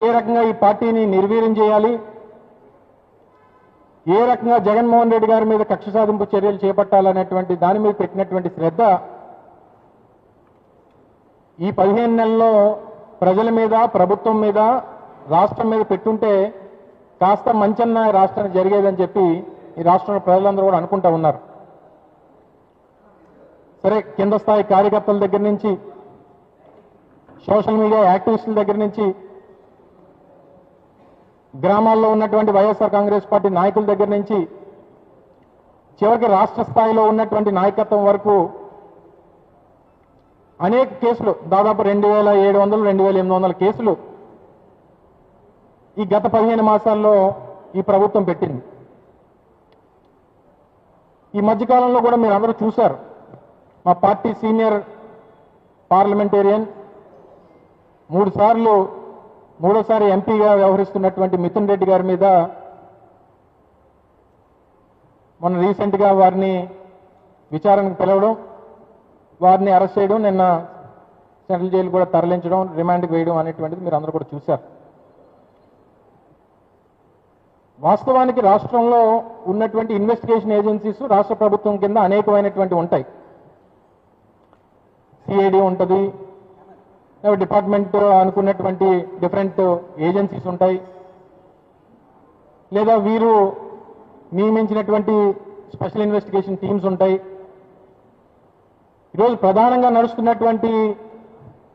ఏ రకంగా ఈ పార్టీని నిర్వీర్యం చేయాలి, ఏ రకంగా జగన్మోహన్ రెడ్డి గారి మీద కక్ష సాధింపు చర్యలు చేపట్టాలనేటువంటి దాని మీద పెట్టినటువంటి శ్రద్ధ ఈ 15 నెలల్లో ప్రజల మీద, ప్రభుత్వం మీద, రాష్ట్రం మీద పెట్టుంటే కాస్త మంచన్న రాష్ట్రానికి జరిగేదని చెప్పి ఈ రాష్ట్రంలో ప్రజలందరూ కూడా అనుకుంటా ఉన్నారు. సరే, కింద స్థాయి కార్యకర్తల దగ్గర నుంచి, సోషల్ మీడియా యాక్టివిస్టుల దగ్గర నుంచి, గ్రామాల్లో ఉన్నటువంటి వైఎస్ఆర్ కాంగ్రెస్ పార్టీ నాయకుల దగ్గర నుంచి చివరికి రాష్ట్ర స్థాయిలో ఉన్నటువంటి నాయకత్వం వరకు అనేక కేసులు, దాదాపు 2700, 2800 కేసులు ఈ గత 15 మాసాల్లో ఈ ప్రభుత్వం పెట్టింది. ఈ మధ్యకాలంలో కూడా మీరు అందరూ చూశారు, మా పార్టీ సీనియర్ పార్లమెంటేరియన్, మూడోసారి ఎంపీగా వ్యవహరిస్తున్నటువంటి మిథున్ రెడ్డి గారి మీద మొన్న రీసెంట్గా వారిని విచారణకు పిలవడం, వారిని అరెస్ట్ చేయడం, నిన్న సెంట్రల్ జైలు కూడా తరలించడం, రిమాండ్కి వేయడం అనేటువంటిది మీరు అందరూ కూడా చూశారు. వాస్తవానికి రాష్ట్రంలో ఉన్నటువంటి ఇన్వెస్టిగేషన్ ఏజెన్సీస్ రాష్ట్ర ప్రభుత్వం కింద అనేకమైనటువంటి ఉంటాయి. సిఐడి ఉంటుంది, డిపార్ట్మెంట్ అనుకున్నటువంటి డిఫరెంట్ ఏజెన్సీస్ ఉంటాయి, లేదా వీరు నియమించినటువంటి స్పెషల్ ఇన్వెస్టిగేషన్ టీమ్స్ ఉంటాయి. ఈరోజు ప్రధానంగా నడుస్తున్నటువంటి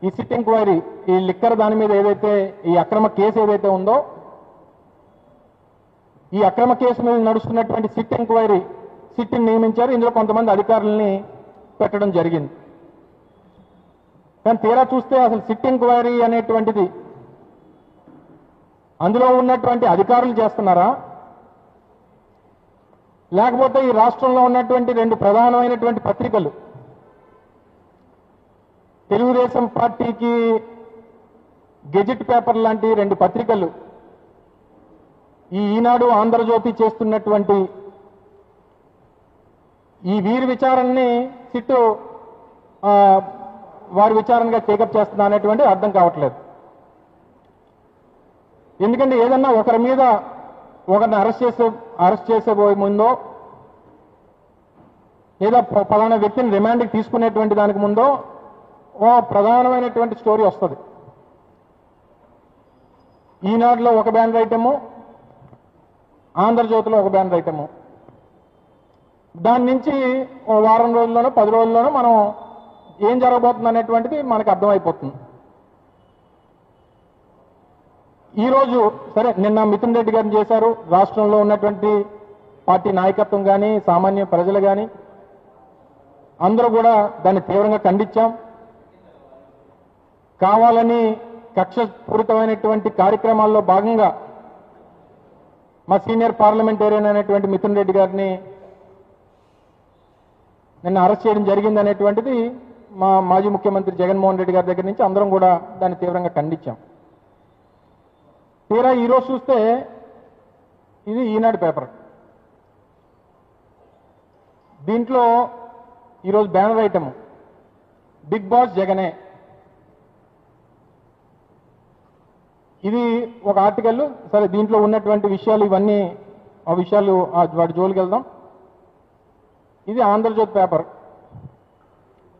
ఈ సిట్ ఎంక్వైరీ, ఈ లిక్కర్ దాని మీద ఏదైతే ఈ అక్రమ కేసు ఏదైతే ఉందో, ఈ అక్రమ కేసు మీద నడుస్తున్నటువంటి సిట్ ఎంక్వైరీ, సిట్ని నియమించారు. ఇందులో కొంతమంది అధికారుల్ని పెట్టడం జరిగింది. కానీ తీరా చూస్తే అసలు సిట్ ఎంక్వైరీ అనేటువంటిది అందులో ఉన్నటువంటి అధికారులు చేస్తున్నారా, లేకపోతే ఈ రాష్ట్రంలో ఉన్నటువంటి 2 ప్రధానమైనటువంటి పత్రికలు, తెలుగుదేశం పార్టీకి గెజెట్ పేపర్ లాంటి 2 పత్రికలు, ఈ ఈనాడు, ఆంధ్రజ్యోతి చేస్తున్నటువంటి ఈ వీరి విచారణని సిట్టు వారి విచారణగా టేకప్ చేస్తున్నా అనేటువంటి అర్థం కావట్లేదు. ఎందుకంటే ఏదన్నా ఒకరి మీద ఒకరిని అరెస్ట్ చేసే ముందో, లేదా పలానా వ్యక్తిని రిమాండ్కి తీసుకునేటువంటి దానికి ముందో ఓ ప్రధానమైనటువంటి స్టోరీ వస్తుంది. ఈనాడులో ఒక బ్యానర్ ఐటము, ఆంధ్రజ్యోతిలో ఒక బ్యానర్ ఐటము. దాని నుంచి ఓ వారం రోజుల్లోనో 10 రోజుల్లోనో మనం ఏం జరగబోతుంది అనేటువంటిది మనకు అర్థమైపోతుంది. ఈరోజు సరే, నిన్న మిథున్ రెడ్డి గారిని చేశారు. రాష్ట్రంలో ఉన్నటువంటి పార్టీ నాయకత్వం కానీ, సామాన్య ప్రజలు కానీ అందరూ కూడా దాన్ని తీవ్రంగా ఖండించాం. కావాలని కక్షపూరితమైనటువంటి కార్యక్రమాల్లో భాగంగా మా సీనియర్ పార్లమెంటేరియన్ అనేటువంటి మిథున్ రెడ్డి గారిని నిన్న అరెస్ట్ చేయడం జరిగింది అనేటువంటిది మా మాజీ ముఖ్యమంత్రి జగన్మోహన్ రెడ్డి గారి దగ్గర నుంచి అందరం కూడా దాన్ని తీవ్రంగా ఖండించాం. తీరా ఈరోజు చూస్తే ఇది ఈనాడు పేపర్. దీంట్లో ఈరోజు బ్యానర్ ఐటమ్ బిగ్ బాస్ జగనే. ఇది ఒక ఆర్టికల్. సరే, దీంట్లో ఉన్నటువంటి విషయాలు ఇవన్నీ, ఆ విషయాలు వాటి జోలికి వెళ్దాం. ఇది ఆంధ్రజ్యోతి పేపర్.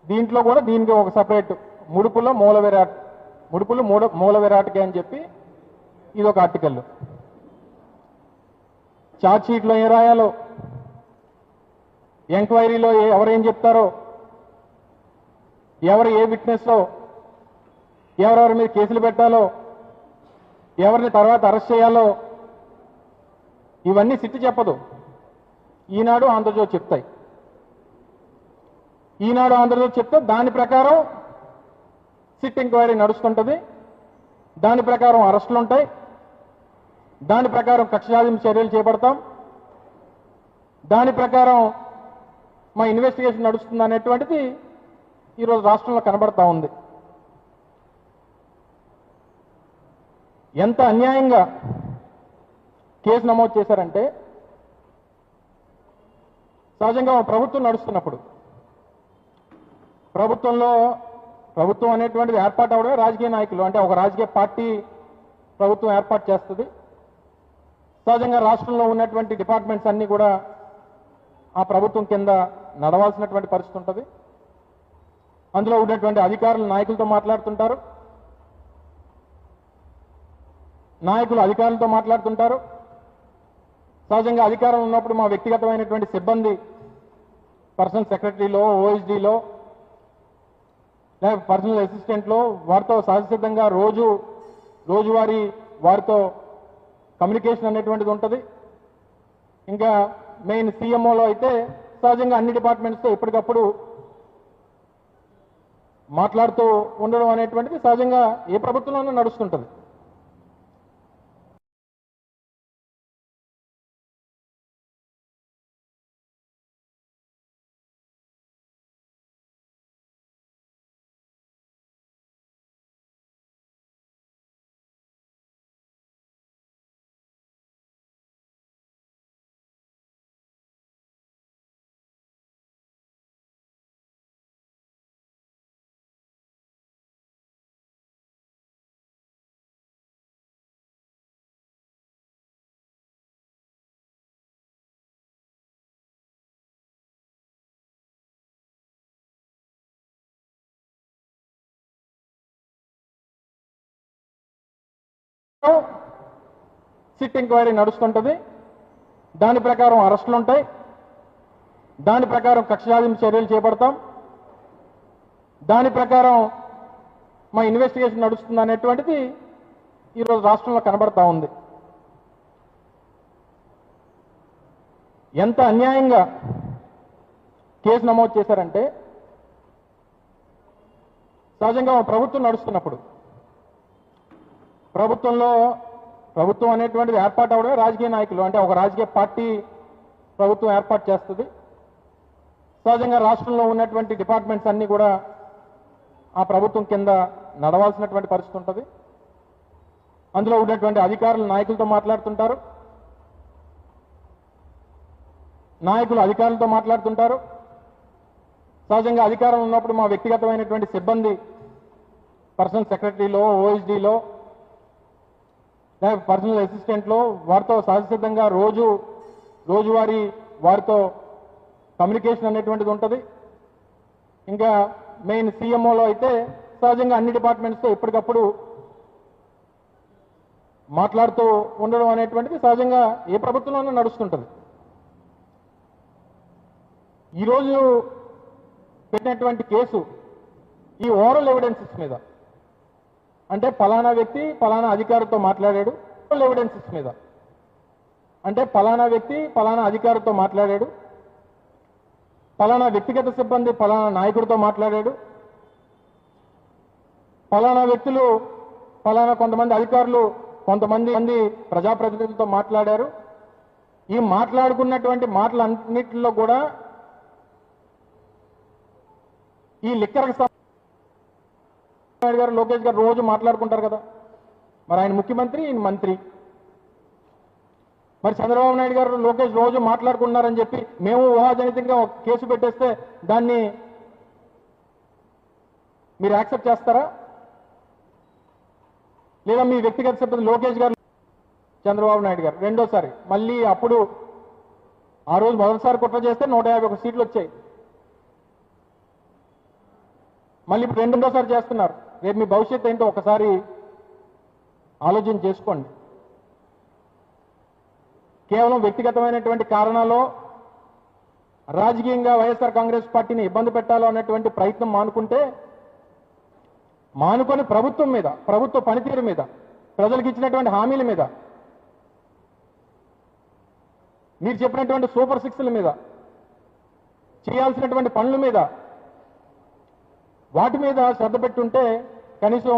దీంట్లో కూడా దీనికి ఒక సపరేట్ ముడుపులు మూల విరాట్కే అని చెప్పి ఇది ఒక ఆర్టికల్. ఛార్జ్ షీట్లో ఏం రాయాలో, ఎంక్వైరీలో ఎవరేం చెప్తారో, ఎవరు ఏ విట్నెస్లో, ఎవరెవరి మీద కేసులు పెట్టాలో, ఎవరిని తర్వాత అరెస్ట్ చేయాలో ఇవన్నీ సిట్ చెప్పదు. ఈనాడు, ఆంధ్రజ్యోతి చెప్తాయి. ఈనాడు, ఆంధ్రజ్యోతి చెప్తే దాని ప్రకారం సిట్ ఎంక్వైరీ నడుస్తుంటుంది. దాని ప్రకారం అరెస్టులు ఉంటాయి. దాని ప్రకారం కక్ష సాధింపు చర్యలు చేపడతాం. దాని ప్రకారం మా ఇన్వెస్టిగేషన్ నడుస్తుంది అనేటువంటిది ఈరోజు రాష్ట్రంలో కనబడతా ఉంది. ఎంత అన్యాయంగా కేసు నమోదు చేశారంటే, సహజంగా ప్రభుత్వం నడుస్తున్నప్పుడు, ప్రభుత్వం అనేటువంటిది ఏర్పాటు అవడమే రాజకీయ నాయకులు, అంటే ఒక రాజకీయ పార్టీ ప్రభుత్వం ఏర్పాటు చేస్తుంది. సహజంగా రాష్ట్రంలో ఉన్నటువంటి డిపార్ట్మెంట్స్ అన్నీ కూడా ఆ ప్రభుత్వం కింద నడవాల్సినటువంటి పరిస్థితి ఉంటుంది. అందులో ఉన్నటువంటి అధికారులు నాయకులతో మాట్లాడుతుంటారు, నాయకులు అధికారులతో మాట్లాడుతుంటారు. సహజంగా అధికారం ఉన్నప్పుడు మా వ్యక్తిగతమైనటువంటి సిబ్బంది పర్సనల్ సెక్రటరీలో, ఓఎస్డీలో, లేక పర్సనల్ అసిస్టెంట్లో వారితో సహజసిద్ధంగా రోజువారీ వారితో కమ్యూనికేషన్ అనేటువంటిది ఉంటుంది. ఇంకా మెయిన్ సీఎంఓలో అయితే సహజంగా అన్ని డిపార్ట్మెంట్స్తో ఎప్పటికప్పుడు మాట్లాడుతూ ఉండడం అనేటువంటిది సహజంగా ఏ ప్రభుత్వంలోనూ నడుస్తుంటుంది. SIT enquiry నడుస్తుంటుంది. దాని ప్రకారం అరెస్టులు ఉంటాయి, దాని ప్రకారం కక్ష సాధింపు చర్యలు చేపడతాం, దాని ప్రకారం మా ఇన్వెస్టిగేషన్ నడుస్తుంది అనేటువంటిది ఈరోజు రాష్ట్రంలో కనబడతా ఉంది. ఎంత అన్యాయంగా కేసు నమోదు చేశారంటే సహజంగా ప్రభుత్వం నడుస్తున్నప్పుడు ప్రభుత్వం అనేటువంటిది ఏర్పాటు అవడమే రాజకీయ నాయకులు అంటే ఒక రాజకీయ పార్టీ ప్రభుత్వం ఏర్పాటు చేస్తుంది. సహజంగా రాష్ట్రంలో ఉన్నటువంటి డిపార్ట్మెంట్స్ అన్నీ కూడా ఆ ప్రభుత్వం కింద నడవాల్సినటువంటి పరిస్థితి ఉంటుంది. అందులో ఉన్నటువంటి అధికారులు నాయకులతో మాట్లాడుతుంటారు, నాయకులు అధికారులతో మాట్లాడుతుంటారు. సహజంగా అధికారం ఉన్నప్పుడు మా వ్యక్తిగతమైనటువంటి సిబ్బంది పర్సనల్ సెక్రటరీలో, ఓఎస్డీలో, లేక పర్సనల్ అసిస్టెంట్లో వారితో సహజసిద్ధంగా రోజువారీ వారితో కమ్యూనికేషన్ అనేటువంటిది ఉంటుంది. ఇంకా మెయిన్ సీఎంఓలో అయితే సహజంగా అన్ని డిపార్ట్మెంట్స్తో ఎప్పటికప్పుడు మాట్లాడుతూ ఉండడం అనేటువంటిది సహజంగా ఏ ప్రభుత్వంలోనూ నడుస్తుంటుంది. ఈరోజు పెట్టినటువంటి కేసు ఈ ఓరల్ ఎవిడెన్సెస్ మీద అంటే ఫలానా వ్యక్తి ఫలానా అధికారితో మాట్లాడాడు, ఓరల్ ఎవిడెన్సెస్ మీద అంటే ఫలానా వ్యక్తి ఫలానా అధికారితో మాట్లాడాడు, ఫలానా వ్యక్తిగత సిబ్బంది ఫలానా నాయకుడితో మాట్లాడాడు, ఫలానా వ్యక్తులు ఫలానా కొంతమంది అధికారులు కొంతమంది ప్రజాప్రతినిధులతో మాట్లాడారు. ఈ మాట్లాడుకున్నటువంటి మాటలన్నింటిలో కూడా ఈ లిక్కర్ గారు లోకేష్ గారు రోజు మాట్లాడుకుంటారు కదా, మరి ఆయన ముఖ్యమంత్రి, ఈయన మంత్రి. మరి చంద్రబాబు నాయుడు గారు లోకేష్ రోజు మాట్లాడుకున్నారని చెప్పి మేము ఊహాజనితంగా ఒక కేసు పెట్టేస్తే దాన్ని మీరు యాక్సెప్ట్ చేస్తారా? లేదా మీ వ్యక్తిగత సిబ్బంది లోకేష్ గారు, చంద్రబాబు నాయుడు గారు రెండోసారి మళ్ళీ అప్పుడు ఆ రోజు మొదటిసారి కుట్ర చేస్తే 151 సీట్లు వచ్చాయి. మళ్ళీ ఇప్పుడు రెండోసారి చేస్తున్నారు. రేపు మీ భవిష్యత్తు ఏంటో ఒకసారి ఆలోచన చేసుకోండి. కేవలం వ్యక్తిగతమైనటువంటి కారణాలు రాజకీయంగా వైఎస్ఆర్ కాంగ్రెస్ పార్టీని ఇబ్బంది పెట్టాలో అన్నటువంటి ప్రయత్నం మానుకొని ప్రభుత్వం మీద, ప్రభుత్వ పనితీరు మీద, ప్రజలకు ఇచ్చినటువంటి హామీల మీద, మీరు చెప్పినటువంటి సూపర్ సిక్స్ల మీద, చేయాల్సినటువంటి పనుల మీద, వాటి మీద శ్రద్ధ పెట్టుంటే కనీసం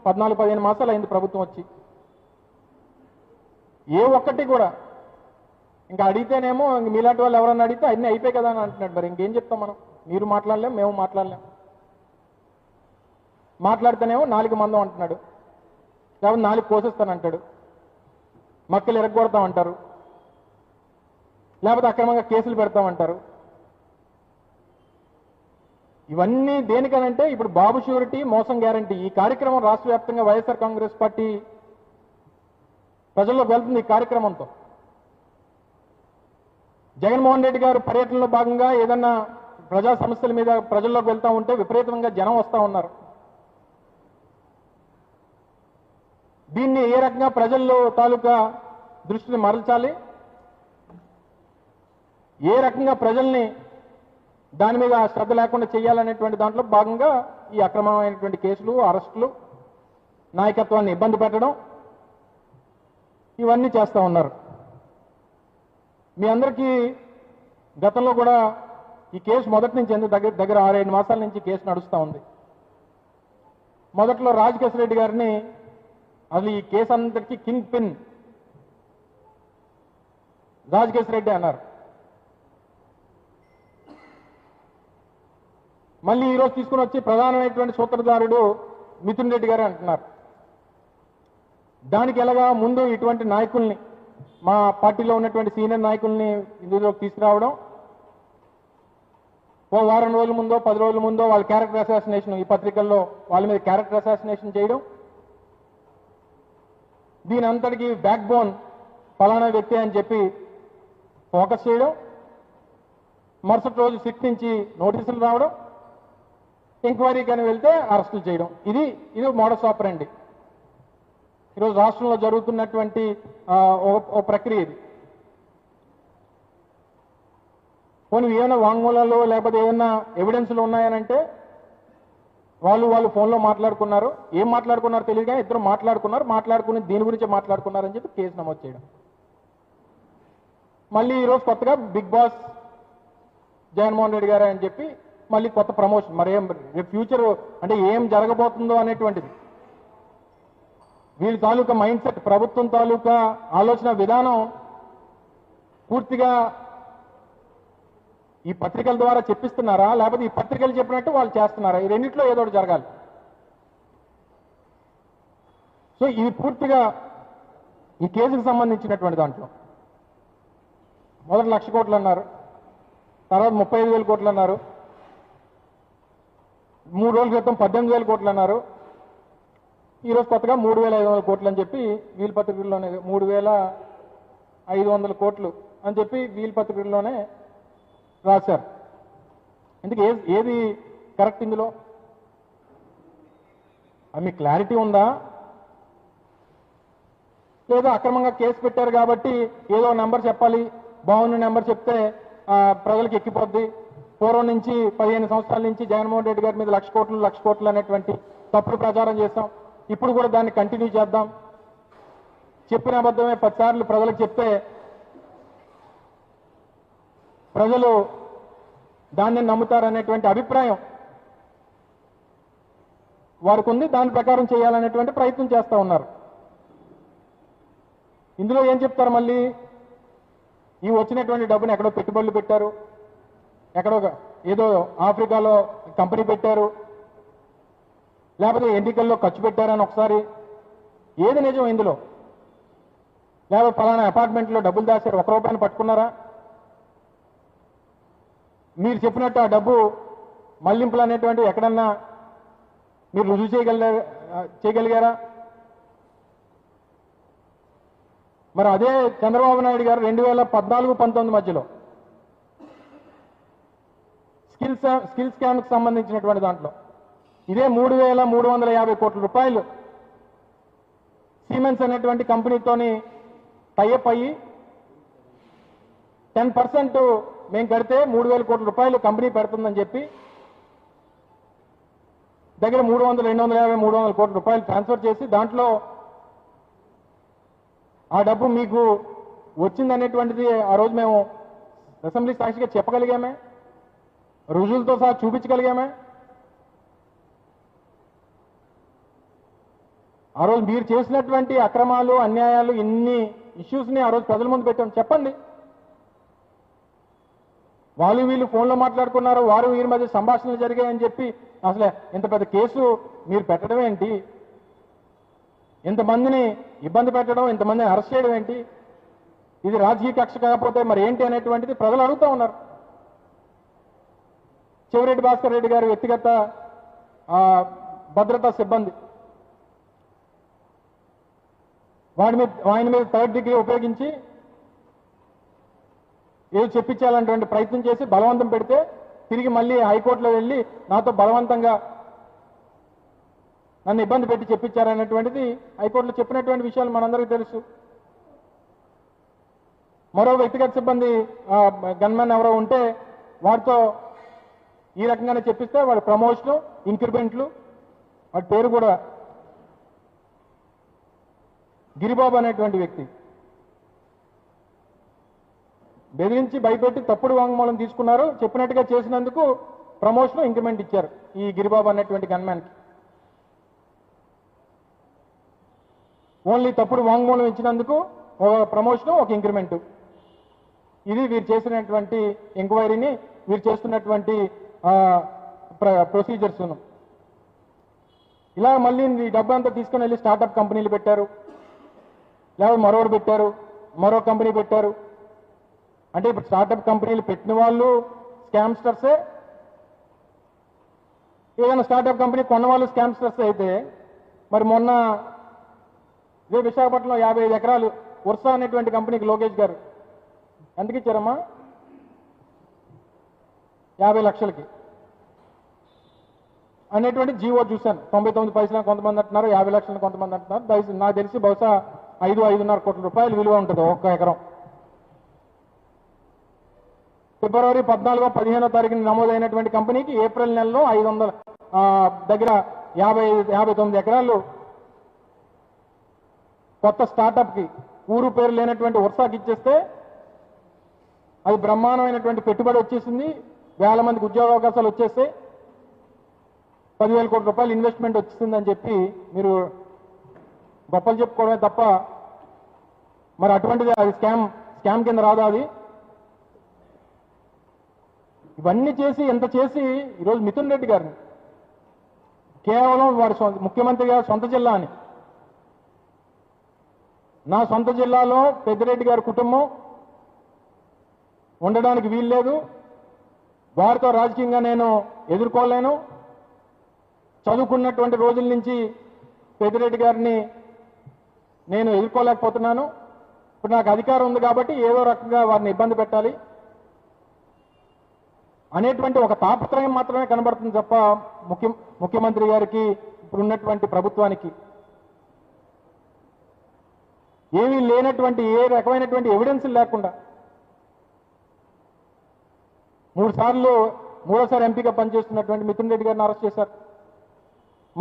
14-15 మాసాలు అయింది ప్రభుత్వం వచ్చి. ఏ ఒక్కటి కూడా ఇంకా అడిగితేనేమో ఇంక మీలాంటి వాళ్ళు ఎవరన్నా అడిగితే అన్నీ అయిపోయి కదా అని అంటున్నాడు. మరి ఇంకేం చెప్తాం మనం? మీరు మాట్లాడలేం, మేము మాట్లాడలేం. మాట్లాడితేనేమో 4 మందం అంటున్నాడు, లేకపోతే 4 కోసేస్తానంటాడు, మక్కలు ఎరగొడతామంటారు, లేకపోతే అక్రమంగా కేసులు పెడతామంటారు. ఇవన్నీ దేనికనంటే ఇప్పుడు బాబు షూరిటీ, మోసం గ్యారంటీ ఈ కార్యక్రమం రాష్ట్ర వ్యాప్తంగా వైఎస్ఆర్ కాంగ్రెస్ పార్టీ ప్రజల్లోకి వెళ్తుంది ఈ కార్యక్రమంతో. జగన్మోహన్ రెడ్డి గారు పర్యటనలో భాగంగా ఏదన్నా ప్రజా సమస్యల మీద ప్రజల్లోకి వెళ్తా ఉంటే విపరీతంగా జనం వస్తూ ఉన్నారు. దీన్ని ఏ రకంగా ప్రజల్లో తాలూకా దృష్టిని మరల్చాలి, ఏ రకంగా ప్రజల్ని దాని మీద శ్రద్ధ లేకుండా చేయాలనేటువంటి దాంట్లో భాగంగా ఈ అక్రమమైనటువంటి కేసులు, అరెస్టులు, నాయకత్వాన్ని ఇబ్బంది పెట్టడం ఇవన్నీ చేస్తూ ఉన్నారు. మీ అందరికీ గతంలో కూడా ఈ కేసు మొదటి నుంచి దగ్గర 6-7 మాసాల నుంచి కేసు నడుస్తూ ఉంది. మొదట్లో రాజకేశ్ రెడ్డి గారిని అసలు ఈ కేసు అందరికీ కింగ్ పిన్ రాజకేశ్ రెడ్డి అన్నారు. మళ్ళీ ఈరోజు తీసుకుని వచ్చి ప్రధానమైనటువంటి సూత్రధారుడు మిథున్ రెడ్డి గారే అంటున్నారు. దానికి ఎలాగా ముందు ఇటువంటి నాయకుల్ని, మా పార్టీలో ఉన్నటువంటి సీనియర్ నాయకుల్ని ఇందులోకి తీసుకురావడం, ఓ వారం రోజుల ముందో 10 రోజుల ముందో వాళ్ళ క్యారెక్టర్ అసాసినేషన్, ఈ పత్రికల్లో వాళ్ళ మీద క్యారెక్టర్ అసాసినేషన్ చేయడం, దీని అంతటికి బ్యాక్ బోన్ ఫలానా వ్యక్తి అని చెప్పి ఫోకస్ చేయడం, మరుసటి రోజు సిట్ నుంచి నోటీసులు రావడం, ఎంక్వైరీ కానీ వెళ్తే అరెస్టులు చేయడం. ఇది మోడస్ ఆపరండి ఈరోజు రాష్ట్రంలో జరుగుతున్నటువంటి ఓ ప్రక్రియ. ఇది పోనీ ఏమైనా వాంగ్మూలాలు లేకపోతే ఏమైనా ఎవిడెన్స్లు ఉన్నాయనంటే వాళ్ళు ఫోన్లో మాట్లాడుకున్నారు, ఏం మాట్లాడుకున్నారో తెలియదు కానీ ఇద్దరు మాట్లాడుకుని దీని గురించి మాట్లాడుకున్నారని చెప్పి కేసు నమోదు చేయడం. మళ్ళీ ఈరోజు కొత్తగా బిగ్ బాస్ జగన్మోహన్ రెడ్డి గారు అని చెప్పి మళ్ళీ కొత్త ప్రమోషన్. మరి ఏం ఫ్యూచర్ అంటే ఏం జరగబోతుందో అనేటువంటిది వీళ్ళ తాలూకా మైండ్ సెట్, ప్రభుత్వం తాలూకా ఆలోచన విధానం పూర్తిగా ఈ పత్రికల ద్వారా చెప్పిస్తున్నారా, లేకపోతే ఈ పత్రికలు చెప్పినట్టు వాళ్ళు చేస్తున్నారా? ఈ రెండిట్లో ఏదో ఒకటి జరగాలి. సో ఇది పూర్తిగా ఈ కేసుకు సంబంధించినటువంటి దాంట్లో మొదటి 1,00,000 కోట్లు అన్నారు, తర్వాత 35,000 కోట్లు అన్నారు, 3 రోజుల క్రితం 18,000 కోట్లు అన్నారు, ఈరోజు కొత్తగా 3,500 కోట్లు అని చెప్పి వీల్ పత్రికల్లోనే 3,500 కోట్లు అని చెప్పి వీల్ పత్రికల్లోనే రాశారు. ఎందుకు ఏది కరెక్ట్ ఇందులో? మీకు క్లారిటీ ఉందా? లేదా అక్రమంగా కేసు పెట్టారు కాబట్టి ఏదో నెంబర్ చెప్పాలి, బాగున్న నెంబర్ చెప్తే ప్రజలకు ఎక్కిపోద్ది. పూర్వం నుంచి 15 సంవత్సరాల నుంచి జగన్మోహన్ రెడ్డి గారి మీద 1,00,000 కోట్లు అనేటువంటి తప్పుడు ప్రచారం చేస్తాం, ఇప్పుడు కూడా దాన్ని కంటిన్యూ చేద్దాం, చెప్పిన అబద్ధమే 10 సార్లు ప్రజలకు చెప్తే ప్రజలు దాన్ని నమ్ముతారనేటువంటి అభిప్రాయం వారికి ఉంది. దాని ప్రకారం చేయాలనేటువంటి ప్రయత్నం చేస్తూ ఉన్నారు. ఇందులో ఏం చెప్తారు? మళ్ళీ ఈ వచ్చినటువంటి డబ్బుని ఎక్కడో పెట్టుబడులు పెట్టారు, ఎక్కడో ఏదో ఆఫ్రికాలో కంపెనీ పెట్టారు, లేకపోతే ఎన్నికల్లో ఖర్చు పెట్టారని ఒకసారి. ఏది నిజం ఇందులో? లేకపోతే ఫలానా అపార్ట్మెంట్లో డబ్బులు దాచారు, 1 రూపాయని పట్టుకున్నారా? మీరు చెప్పినట్టు ఆ డబ్బు మళ్లింపులు అనేటువంటివి ఎక్కడన్నా మీరు రుజువు చేయగలిగారా? మరి అదే చంద్రబాబు నాయుడు గారు 2014-19 మధ్యలో స్కిల్ స్కామ్కి సంబంధించినటువంటి దాంట్లో ఇదే 3,350 కోట్ల రూపాయలు సిమెన్స్ అనేటువంటి కంపెనీతోని టైఅప్ అయ్యి 10% మేము కడితే 3,000 కోట్ల రూపాయలు కంపెనీ పెడుతుందని చెప్పి దగ్గర 250 కోట్ల రూపాయలు ట్రాన్స్ఫర్ చేసి దాంట్లో ఆ డబ్బు మీకు వచ్చిందనేటువంటిది ఆ రోజు మేము అసెంబ్లీ సాక్షిగా చెప్పగలిగామే, రుజువులతో సహా చూపించగలిగామే. ఆ రోజు మీరు చేసినటువంటి అక్రమాలు, అన్యాయాలు, ఇన్ని ఇష్యూస్ని ఆ రోజు ప్రజల ముందు పెట్టాం. చెప్పండి. వాళ్ళు వీళ్ళు ఫోన్లో మాట్లాడుకున్నారు, వారు వీరి మధ్య సంభాషణలు జరిగాయని చెప్పి అసలు ఇంత పెద్ద కేసు మీరు పెట్టడం ఏంటి? ఇంతమందిని ఇబ్బంది పెట్టడం, ఇంతమందిని అరెస్ట్ చేయడం ఏంటి? ఇది రాజకీయ కక్ష కాకపోతే మరి ఏంటి అనేటువంటిది ప్రజలు అడుగుతూ ఉన్నారు. చెవిరెడ్డి భాస్కర్ రెడ్డి గారి వ్యక్తిగత భద్రతా సిబ్బంది ఆయన మీద థర్డ్ డిగ్రీ ఉపయోగించి ఏదో చెప్పించాలనేటువంటి ప్రయత్నం చేసి బలవంతం పెడితే తిరిగి మళ్ళీ హైకోర్టులో వెళ్ళి నాతో బలవంతంగా నన్ను ఇబ్బంది పెట్టి చెప్పించారనేటువంటిది హైకోర్టులో చెప్పినటువంటి విషయాలు మనందరికీ తెలుసు. మరో వ్యక్తిగత సిబ్బంది గన్మెన్ ఎవరో ఉంటే వాడితో ఈ రకంగానే చెప్పిస్తే వాడి ప్రమోషను, ఇంక్రిమెంట్లు, వాడి పేరు కూడా గిరిబాబు అనేటువంటి వ్యక్తి బెదిరించి భయపెట్టి తప్పుడు వాంగ్మూలం తీసుకున్నారు. చెప్పినట్టుగా చేసినందుకు ప్రమోషన్, ఇంక్రిమెంట్ ఇచ్చారు ఈ గిరిబాబు అనేటువంటి గన్మ్యాన్కి. ఓన్లీ తప్పుడు వాంగ్మూలం ఇచ్చినందుకు ఒక ప్రమోషన్, ఒక ఇంక్రిమెంటు. ఇది వీరు చేసినటువంటి ఎంక్వైరీని, వీరు చేస్తున్నటువంటి ప్రొసీజర్స్ను. ఇలా మళ్ళీ ఈ డబ్బు అంతా తీసుకుని వెళ్ళి స్టార్టప్ కంపెనీలు పెట్టారు, లేదా మరోడు పెట్టారు, మరో కంపెనీ పెట్టారు. అంటే ఇప్పుడు స్టార్టప్ కంపెనీలు పెట్టిన వాళ్ళు స్కామ్స్టర్సే, ఏదైనా స్టార్టప్ కంపెనీ కొన్న వాళ్ళు స్కామ్స్టర్స్ అయితే మరి మొన్న ఇదే విశాఖపట్నంలో 55 ఎకరాలు వర్ష అనేటువంటి కంపెనీకి లోకేష్ గారు ఎందుకు ఇచ్చారమ్మా? 50 లక్షలకి అనేటువంటి జీవో చూశాను. 99 పైసలు కొంతమంది అంటున్నారు, 50 లక్షలు కొంతమంది అంటున్నారు. నాకు తెలిసి బహుశా 5-5.5 కోట్ల రూపాయలు విలువ ఉంటుంది ఒక్క ఎకరం. ఫిబ్రవరి 14-15 తారీఖున నమోదైనటువంటి కంపెనీకి ఏప్రిల్ నెలలో 500 దగ్గర 59 ఎకరాలు కొత్త స్టార్టప్కి ఊరు పేరు లేనటువంటి వర్షాకి ఇచ్చేస్తే అది బ్రహ్మాండమైనటువంటి పెట్టుబడి వచ్చేసింది. వేల మందికి ఉద్యోగ అవకాశాలు వచ్చేస్తే 10,000 కోట్ల రూపాయలు ఇన్వెస్ట్మెంట్ వచ్చిందని చెప్పి మీరు గొప్పలు చెప్పుకోవడమే తప్ప మరి అటువంటిది అది స్కామ్ కింద రాదా? అది ఇవన్నీ చేసి ఎంత చేసి ఈరోజు మిథున్ రెడ్డి గారిని కేవలం వాడి ముఖ్యమంత్రి గారి సొంత జిల్లా అని, నా సొంత జిల్లాలో పెద్దిరెడ్డి గారి కుటుంబం ఉండడానికి వీల్లేదు, వారితో రాజకీయంగా నేను ఎదుర్కోలేను, చదువుకున్నటువంటి రోజుల నుంచి పెద్దిరెడ్డి గారిని నేను ఎదుర్కోలేకపోతున్నాను, ఇప్పుడు నాకు అధికారం ఉంది కాబట్టి ఏదో రకంగా వారిని ఇబ్బంది పెట్టాలి అనేటువంటి ఒక తాపత్రయం మాత్రమే కనబడుతుంది తప్ప ముఖ్యమంత్రి గారికి ఇప్పుడున్నటువంటి ప్రభుత్వానికి ఏమీ లేనటువంటి, ఏ రకమైనటువంటి ఎవిడెన్స్ లేకుండా మూడోసారి ఎంపీగా పనిచేస్తున్నటువంటి మిథున్ రెడ్డి గారిని అరెస్ట్ చేశారు.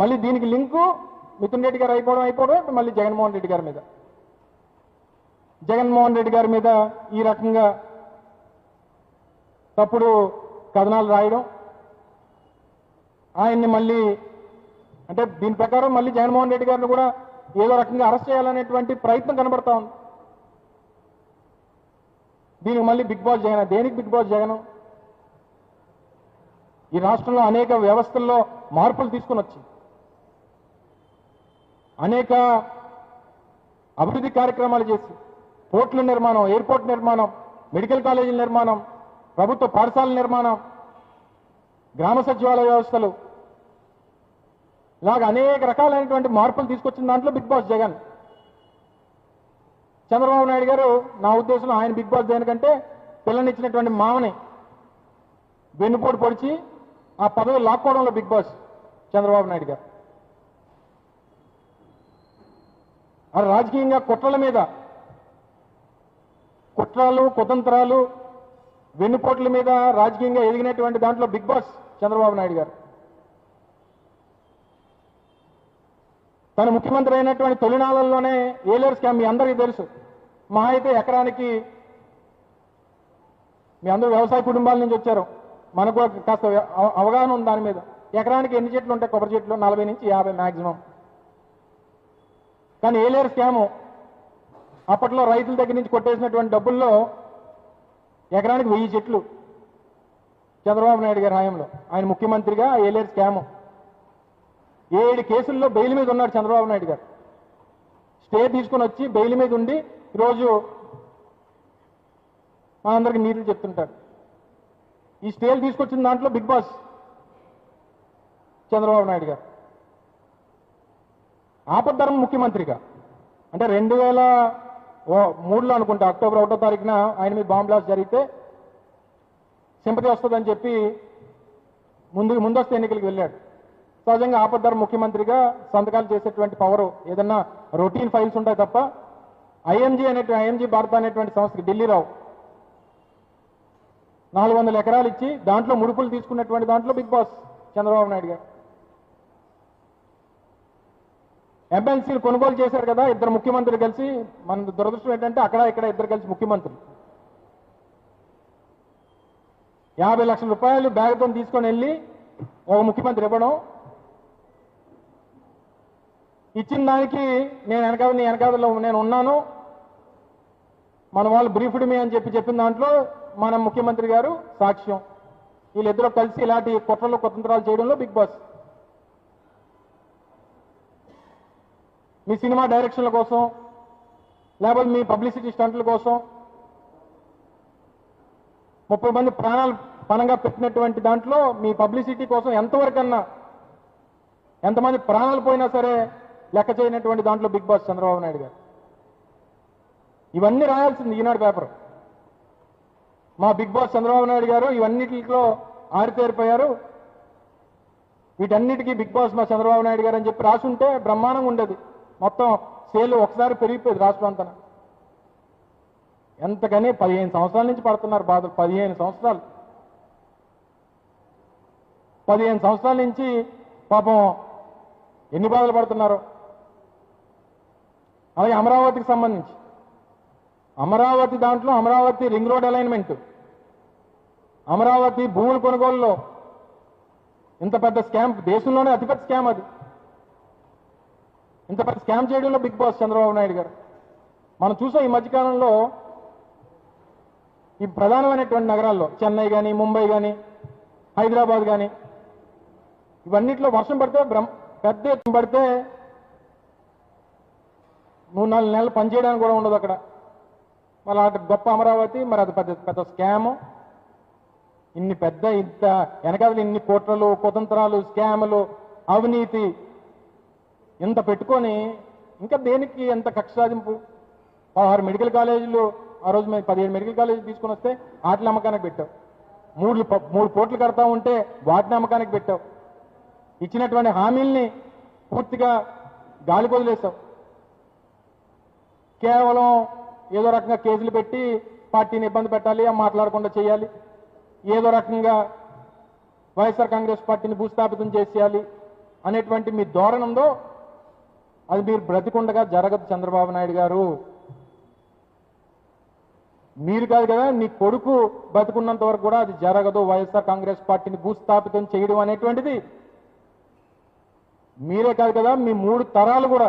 మళ్ళీ దీనికి లింకు మిథున్ రెడ్డి గారు అయిపోవడం మళ్ళీ జగన్మోహన్ రెడ్డి గారి మీద ఈ రకంగా తప్పుడు కథనాలు రాయడం, ఆయన్ని మళ్ళీ అంటే దీని ప్రకారం మళ్ళీ జగన్మోహన్ రెడ్డి గారిని కూడా ఏదో రకంగా అరెస్ట్ చేయాలనేటువంటి ప్రయత్నం కనబడతా ఉంది. దీనికి మళ్ళీ బిగ్ బాస్ జగన్. దేనికి బిగ్ బాస్ జగన్? ఈ రాష్ట్రంలో అనేక వ్యవస్థల్లో మార్పులు తీసుకుని వచ్చి అనేక అభివృద్ధి కార్యక్రమాలు చేసి పోర్టుల నిర్మాణం, ఎయిర్పోర్ట్ నిర్మాణం, మెడికల్ కాలేజీల నిర్మాణం, ప్రభుత్వ పాఠశాలల నిర్మాణం, గ్రామ సచివాలయ వ్యవస్థలు, ఇలాగ అనేక రకాలైనటువంటి మార్పులు తీసుకొచ్చిన దాంట్లో బిగ్ బాస్ జగన్. చంద్రబాబు నాయుడు గారు నా ఉద్దేశంలో ఆయన బిగ్ బాస్ దేనికంటే పిల్లనిచ్చినటువంటి మామని వెన్నుపోటు పొడిచి ఆ పదవి లాక్కోవడంలో బిగ్ బాస్ చంద్రబాబు నాయుడు గారు. అది రాజకీయంగా కుట్రలు, కుతంత్రాలు, వెన్నుపోట్ల మీద రాజకీయంగా ఎదిగినటువంటి దాంట్లో బిగ్ బాస్ చంద్రబాబు నాయుడు గారు. తను ముఖ్యమంత్రి అయినటువంటి తొలినాళ్ళలోనే ఏలేరు స్కామ్ మీ అందరికీ తెలుసు. మహా అయితే ఎకరానికి, మీ అందరూ వ్యవసాయ కుటుంబాల నుంచి వచ్చారు, మనకు కాస్త అవగాహన ఉంది దాని మీద. ఎకరానికి ఎన్ని చెట్లు ఉంటాయి? కొబ్బరి చెట్లు 40 నుంచి 50 మ్యాక్సిమం. కానీ ఏలేరు స్కాము అప్పట్లో రైతుల దగ్గర నుంచి కొట్టేసినటువంటి డబ్బుల్లో ఎకరానికి 1000 చెట్లు చంద్రబాబు నాయుడు గారి హయాంలో ఆయన ముఖ్యమంత్రిగా ఏలేరు స్కాము. 7 కేసుల్లో బెయిల్ మీద ఉన్నాడు చంద్రబాబు నాయుడు గారు. స్టే తీసుకుని వచ్చి బెయిల్ మీద ఉండి ఈరోజు మా అందరికి నీతులు చెప్తుంటారు. ఈ స్టేలు తీసుకొచ్చిన దాంట్లో బిగ్ బాస్ చంద్రబాబు నాయుడు గారు. ఆపద్ధర్మ ముఖ్యమంత్రిగా అంటే 2003లో అనుకుంటా అక్టోబర్ 1వ తారీఖున ఆయన మీద బాంబ్ బ్లాస్ట్ జరిగితే సింపతి వస్తుందని చెప్పి ముందస్తు ఎన్నికలకు వెళ్ళాడు. సహజంగా ఆపద్దర్ ముఖ్యమంత్రిగా సంతకాలు చేసేటువంటి పవర్ ఏదన్నా రొటీన్ ఫైల్స్ ఉంటాయి తప్ప ఐఎంజీ భారత అనేటువంటి సంస్థకి ఢిల్లీరావు 400 ఎకరాలు ఇచ్చి దాంట్లో ముడుపులు తీసుకున్నటువంటి దాంట్లో బిగ్ బాస్ చంద్రబాబు నాయుడు గారు. ఎమ్మెల్సీలు కొనుగోలు చేశారు కదా ఇద్దరు ముఖ్యమంత్రులు కలిసి. మన దురదృష్టం ఏంటంటే అక్కడ ఇక్కడ ఇద్దరు కలిసి ముఖ్యమంత్రులు 50 లక్షల రూపాయలు బ్యాగ్తో తీసుకొని వెళ్ళి ఒక ముఖ్యమంత్రి ఇవ్వడం, ఇచ్చిన దానికి నీ వెనకాలలో నేను ఉన్నాను, మన వాళ్ళు బ్రీఫ్డ్ మీ అని చెప్పిన దాంట్లో మన ముఖ్యమంత్రి గారు సాక్ష్యం. వీళ్ళిద్దరూ కలిసి ఇలాంటి కుట్రలు కుతంత్రాలు చేయడంలో బిగ్ బాస్. మీ సినిమా డైరెక్షన్ల కోసం లేకపోతే మీ పబ్లిసిటీ స్టంట్ల కోసం 30 మంది ప్రాణాలు పణంగా పెట్టినటువంటి దాంట్లో మీ పబ్లిసిటీ కోసం ఎంతమంది ప్రాణాలు పోయినా సరే లెక్క చేయనటువంటి దాంట్లో బిగ్ బాస్ చంద్రబాబు నాయుడు గారు. ఇవన్నీ రాయాల్సింది ఈనాడు పేపర్. మా బిగ్ బాస్ చంద్రబాబు నాయుడు గారు ఇవన్నిటిలో ఆరితేరిపోయారు, వీటన్నిటికీ బిగ్ బాస్ మా చంద్రబాబు నాయుడు గారు అని చెప్పి రాసుంటే బ్రహ్మాండంగా ఉండేది. మొత్తం సేలు ఒకసారి పెరిగిపోయేది రాష్ట్రం అంతా. ఎంతకని 15 సంవత్సరాల నుంచి పడుతున్నారు బాధలు. 15 సంవత్సరాల నుంచి పాపం ఎన్ని బాధలు పడుతున్నారు. అలాగే అమరావతికి సంబంధించి Amaravati ring road alignment, Amaravati భూముల కొనుగోలులో ఇంత పెద్ద స్కామ్, దేశంలోనే అతిపెద్ద స్కామ్ అది. ఇంత పెద్ద స్కామ్ చేయడంలో బిగ్ బాస్ చంద్రబాబు నాయుడు గారు. మనం చూసాం ఈ మధ్యకాలంలో ఈ ప్రధానమైనటువంటి నగరాల్లో చెన్నై కానీ, ముంబై కానీ, హైదరాబాద్ కానీ ఇవన్నిట్లో వర్షం పడితే పెద్ద ఎత్తున పడితే 3-4 నెలలు పనిచేయడానికి కూడా ఉండదు అక్కడ. మళ్ళీ అటు గొప్ప అమరావతి, మరి అది పెద్ద స్కాము. ఇంత వెనకాల ఇన్ని కుట్రలు కుతంత్రాలు స్కాములు అవినీతి ఇంత పెట్టుకొని ఇంకా దేనికి ఎంత కక్ష సాధింపు. 16 మెడికల్ కాలేజీలు ఆ రోజు మేము 17 మెడికల్ కాలేజీలు తీసుకుని వస్తే వాటిని అమ్మకానికి పెట్టావు. 3 కోట్లు కడతా ఉంటే వాటిని అమ్మకానికి పెట్టావు. ఇచ్చినటువంటి హామీల్ని పూర్తిగా గాలి వదిలేసావు. కేవలం ఏదో రకంగా కేసులు పెట్టి పార్టీని ఇబ్బంది పెట్టాలి, మాట్లాడకుండా చేయాలి, ఏదో రకంగా వైఎస్ఆర్ కాంగ్రెస్ పార్టీని భూస్థాపితం చేసేయాలి అనేటువంటి మీ ధోరణి ఉందో అది మీరు బ్రతికుండగా జరగదు చంద్రబాబు నాయుడు గారు. మీరు కాదు కదా, నీ కొడుకు బతుకున్నంత వరకు కూడా అది జరగదు. వైఎస్ఆర్ కాంగ్రెస్ పార్టీని భూస్థాపితం చేయడం అనేటువంటిది మీరే కాదు కదా, మీ 3 తరాలు కూడా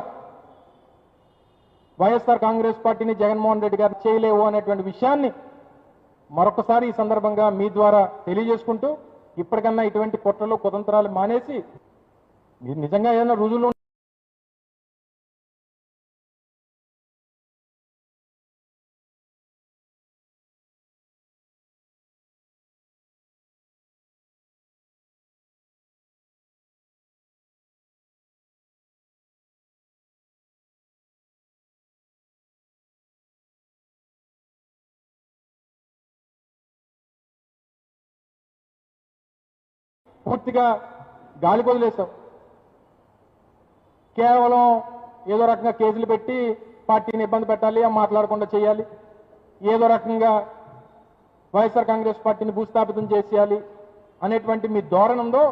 వైఎస్ఆర్ కాంగ్రెస్ పార్టీని జగన్మోహన్ రెడ్డి గారు చేయలేవు అనేటువంటి విషయాన్ని మరొకసారి ఈ సందర్భంగా మీ ద్వారా తెలియజేసుకుంటూ ఇప్పటికన్నా ఇటువంటి కుట్రలు కుతంత్రాలు మానేసి మీరు నిజంగా ఏదైనా రుజువులు పూర్తిగా గాలి వదిలేసావు. కేవలం ఏదో రకంగా కేసులు పెట్టి పార్టీని ఇబ్బంది పెట్టాలి, మాట్లాడకుండా చేయాలి, ఏదో రకంగా వైఎస్ఆర్ కాంగ్రెస్ పార్టీని భూస్థాపితం చేసేయాలి అనేటువంటి మీ ధోరణి ఉందో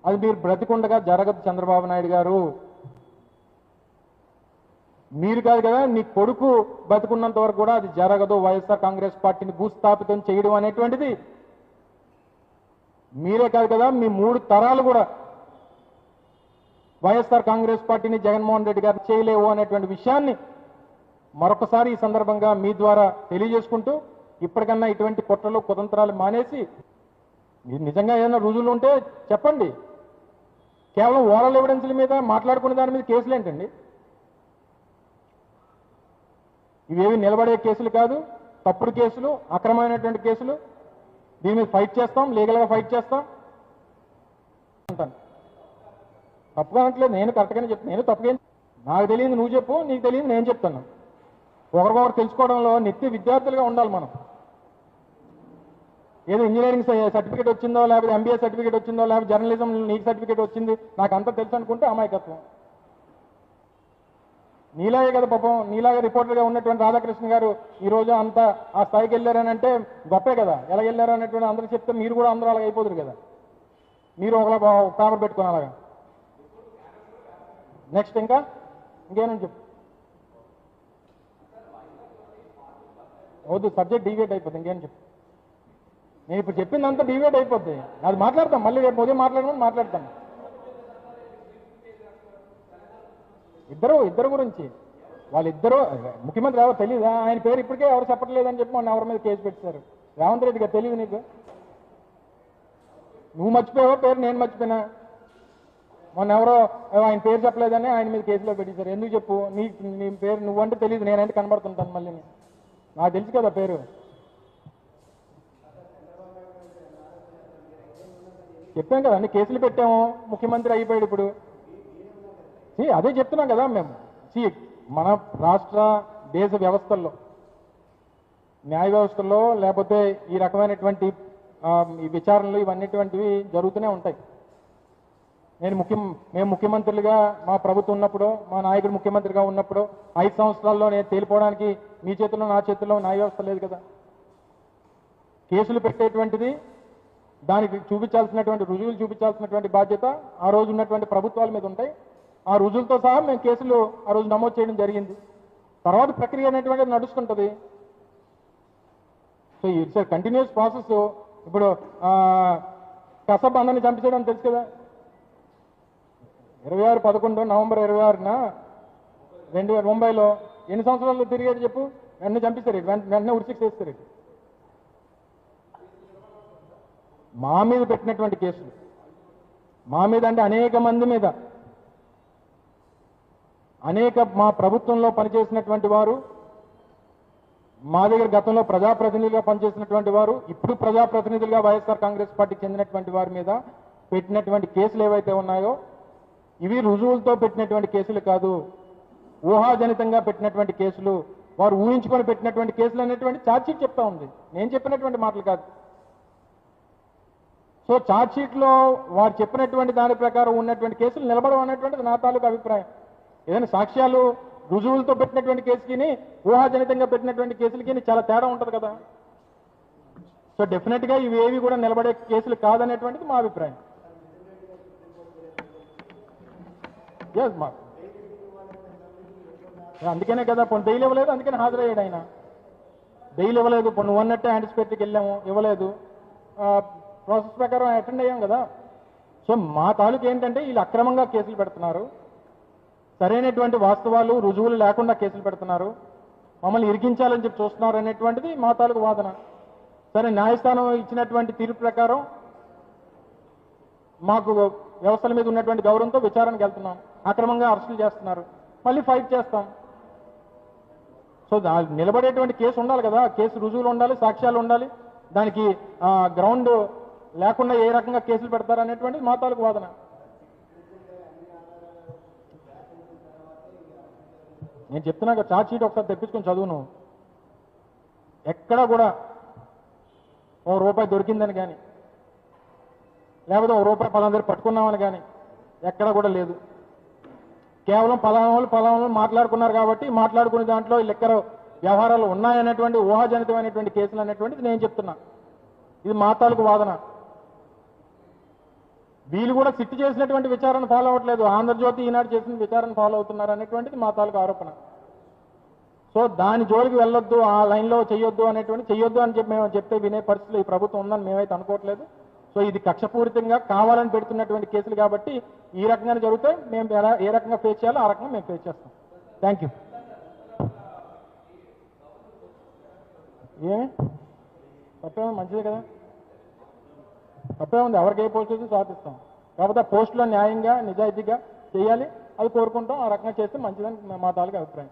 అది మీరు బ్రతికుండగా జరగదు చంద్రబాబు నాయుడు గారు. మీరు కాదు కదా, నీ కొడుకు బతుకున్నంత వరకు కూడా అది జరగదు. వైఎస్ఆర్ కాంగ్రెస్ పార్టీని భూస్థాపితం చేయడం అనేటువంటిది మీరే కాదు కదా, మీ 3 తరాలు కూడా వైఎస్ఆర్ కాంగ్రెస్ పార్టీని జగన్మోహన్ రెడ్డి గారు చేయలేవు అనేటువంటి విషయాన్ని మరొకసారి ఈ సందర్భంగా మీ ద్వారా తెలియజేసుకుంటూ ఇప్పటికన్నా ఇటువంటి కుట్రలు కుతంత్రాలు మానేసి మీరు నిజంగా ఏదైనా రుజువులు ఉంటే చెప్పండి. కేవలం ఓరల్ ఎవిడెన్స్ల మీద మాట్లాడుకునే దాని మీద కేసులు ఏంటండి? ఇవేవి నిలబడే కేసులు కాదు, తప్పుడు కేసులు, అక్రమమైనటువంటి కేసులు. దీని మీద ఫైట్ చేస్తాం, లీగల్గా ఫైట్ చేస్తాం అంటాను. తప్పుగా అనట్లేదు, నేను కరెక్ట్గానే చెప్తాను. నేను తప్పుగా నాకు తెలియదు నువ్వు చెప్పు, నీకు తెలియదు నేను చెప్తాను. ఒకరికొకరు తెలుసుకోవడంలో నిత్య విద్యార్థులుగా ఉండాలి మనం. ఏదో ఇంజనీరింగ్ సర్టిఫికేట్ వచ్చిందో, లేకపోతే ఎంబీఏ సర్టిఫికేట్ వచ్చిందో, లేకపోతే జర్నలిజం నీకు సర్టిఫికేట్ వచ్చింది, నాకు అంతా తెలుసు అనుకుంటే అమాయకత్వం. నీలాగే కదా పాపం, నీలాగా రిపోర్టర్గా ఉన్నటువంటి రాధాకృష్ణ గారు ఈరోజు అంత ఆ స్థాయికి వెళ్ళారని అంటే గొప్పే కదా. ఎలా వెళ్ళారు అనేటువంటి అందరూ చెప్తే మీరు కూడా అందరూ అలాగ అయిపోతారు కదా. మీరు ఒకలా పేపర్ పెట్టుకుని అలాగా. నెక్స్ట్ ఇంకేమని చెప్పు. వద్దు, సబ్జెక్ట్ డివేట్ అయిపోతుంది. ఇంకేం చెప్పు. నేను ఇప్పుడు చెప్పిందంతా డివేట్ అయిపోద్ది. అది మాట్లాడతాం, మళ్ళీ రేపు ఉదయం మాట్లాడతాం. ఇద్దరు గురించి వాళ్ళిద్దరూ ముఖ్యమంత్రి ఎవరు తెలియదా? ఆయన పేరు ఇప్పటికే ఎవరు చెప్పట్లేదని చెప్పి మొన్న ఎవరి మీద కేసు పెట్టారు. రేవంత్ రెడ్డి గారు తెలియదు నీకు? నువ్వు మర్చిపోయావో పేరు నేను మర్చిపోయినా? మొన్న ఎవరో ఆయన పేరు చెప్పలేదని ఆయన మీద కేసులో పెట్టేశారు. ఎందుకు చెప్పు? నీ పేరు నువ్వంటే తెలియదు, నేనంటే కనబడుతుంటాను. మళ్ళీ నాకు తెలుసు కదా పేరు. చెప్పాం కదా, అన్ని కేసులు పెట్టాము, ముఖ్యమంత్రి అయిపోయాడు ఇప్పుడు. అదే చెప్తున్నాం కదా మేము. మన రాష్ట్ర దేశ వ్యవస్థల్లో, న్యాయ వ్యవస్థల్లో, లేకపోతే ఈ రకమైనటువంటి ఈ విచారణలు ఇవన్నిటువంటివి జరుగుతూనే ఉంటాయి. మేము ముఖ్యమంత్రులుగా మా ప్రభుత్వం ఉన్నప్పుడు, మా నాయకుడు ముఖ్యమంత్రిగా ఉన్నప్పుడు 5 సంవత్సరాల్లో నేను తేలిపోవడానికి మీ చేతుల్లో నా చేతుల్లో న్యాయ వ్యవస్థ లేదు కదా. కేసులు పెట్టేటువంటిది, దానికి చూపించాల్సినటువంటి రుజువులు చూపించాల్సినటువంటి బాధ్యత ఆ రోజు ఉన్నటువంటి ప్రభుత్వాల మీద ఉంటాయి. ఆ రుజువులతో సహా మేము కేసులు ఆ రోజు నమోదు చేయడం జరిగింది. తర్వాత ప్రక్రియ అనేటువంటిది నడుస్తుంటుంది. So it's a continuous process. ఇప్పుడు కసబ్ అందరిని చంపించడం తెలుసు కదా. 26/11 నవంబర్ 26న 2090లో ఎన్ని సంవత్సరాలు తిరిగేది చెప్పు? వెంటనే చంపిస్తారు, వెంటనే ఉరిశిక్ష వేస్తారు. మా మీద పెట్టినటువంటి కేసులు, మా మీద అంటే అనేక మంది మీద, మా ప్రభుత్వంలో పనిచేసినటువంటి వారు, మా దగ్గర గతంలో ప్రజాప్రతినిధులుగా పనిచేసినటువంటి వారు, ఇప్పుడు ప్రజాప్రతినిధులుగా వైఎస్ఆర్ కాంగ్రెస్ పార్టీకి చెందినటువంటి వారి మీద పెట్టినటువంటి కేసులు ఏవైతే ఉన్నాయో ఇవి రుజువులతో పెట్టినటువంటి కేసులు కాదు, ఊహాజనితంగా పెట్టినటువంటి కేసులు, వారు ఊహించుకొని పెట్టినటువంటి కేసులు అనేటువంటి ఛార్జ్షీట్ చెప్తా ఉంది. నేను చెప్పినటువంటి మాటలు కాదు. సో ఛార్జ్షీట్లో వారు చెప్పినటువంటి దాని ప్రకారం ఉన్నటువంటి కేసులు నిలబడడం అనేటువంటిది నా తాలూకు అభిప్రాయం. ఏదైనా సాక్ష్యాలు రుజువులతో పెట్టినటువంటి కేసుకి, ఊహాజనితంగా పెట్టినటువంటి కేసులకి చాలా తేడా ఉంటుంది కదా. సో డెఫినెట్గా ఇవేవి కూడా నిలబడే కేసులు కాదనేటువంటిది మా అభిప్రాయం. అందుకనే కదా బెయిల్ ఇవ్వలేదు, అందుకని హాజరయ్యాడు ఆయన. బెయిల్ ఇవ్వలేదు, నువ్వు అన్నట్టే యాంటిసిపేటరీకి వెళ్ళాము, ఇవ్వలేదు, ప్రాసెస్ ప్రకారం అటెండ్ అయ్యాం కదా. సో మా తాలూకు ఏంటంటే వీళ్ళు అక్రమంగా కేసులు పెడుతున్నారు, సరైనటువంటి వాస్తవాలు రుజువులు లేకుండా కేసులు పెడుతున్నారు, మమ్మల్ని ఇరికించాలని చెప్పి చూస్తున్నారు అనేటువంటిది మా తాలూకు వాదన. సరే, న్యాయస్థానం ఇచ్చినటువంటి తీర్పు ప్రకారం మాకు వ్యవస్థల మీద ఉన్నటువంటి గౌరవంతో విచారణకు వెళ్తున్నాం. అక్రమంగా అరెస్టులు చేస్తున్నారు, మళ్ళీ ఫైట్ చేస్తాం. సో నిలబడేటువంటి కేసు ఉండాలి కదా, కేసు రుజువులు ఉండాలి, సాక్ష్యాలు ఉండాలి. దానికి గ్రౌండ్ లేకుండా ఏ రకంగా కేసులు పెడతారు అనేటువంటిది మా తాలూకు వాదన. నేను చెప్తున్నా కదా, ఛార్జ్ షీట్ ఒకసారి తెప్పించుకొని చదువును. ఎక్కడా కూడా ₹1 దొరికిందని కానీ, లేకపోతే ₹1 పలానా పట్టుకున్నామని కానీ ఎక్కడ కూడా లేదు. కేవలం పలానా వాళ్ళు మాట్లాడుకున్నారు కాబట్టి మాట్లాడుకునే దాంట్లో లెక్కర వ్యవహారాలు ఉన్నాయనేటువంటి ఊహాజనితమైనటువంటి కేసులు అనేటువంటిది నేను చెప్తున్నా. ఇది మా తాలూకు వాదన. వీళ్ళు కూడా సిట్ చేసినటువంటి విచారణ ఫాలో అవ్వట్లేదు, ఆంధ్రజ్యోతి ఈనాడు చేసిన విచారణ ఫాలో అవుతున్నారు అనేటువంటిది మా తాలూకు ఆరోపణ. సో దాని జోలికి వెళ్ళొద్దు, ఆ లైన్లో చెయ్యొద్దు చెయ్యొద్దు అని చెప్పి మేము చెప్తే వినే పరిస్థితిలో ఈ ప్రభుత్వం ఉందని మేమైతే అనుకోవట్లేదు. సో ఇది కక్షపూరితంగా కావాలని పెడుతున్నటువంటి కేసులు కాబట్టి ఈ రకంగానే జరుగుతాయి. మేము ఏ రకంగా ఫేస్ చేయాలో ఆ రకంగా మేము ఫేస్ చేస్తాం. Thank you. ఏమి తప్పే మంచిదే కదా, తప్పే ఉంది. ఎవరికి ఏ పోస్ట్ అయితే సాధిస్తాం, కాకపోతే ఆ పోస్టులో న్యాయంగా నిజాయితీగా చేయాలి, అది కోరుకుంటాం. ఆ రకంగా చేస్తే మంచిదని మా తాలూకు అభిప్రాయం.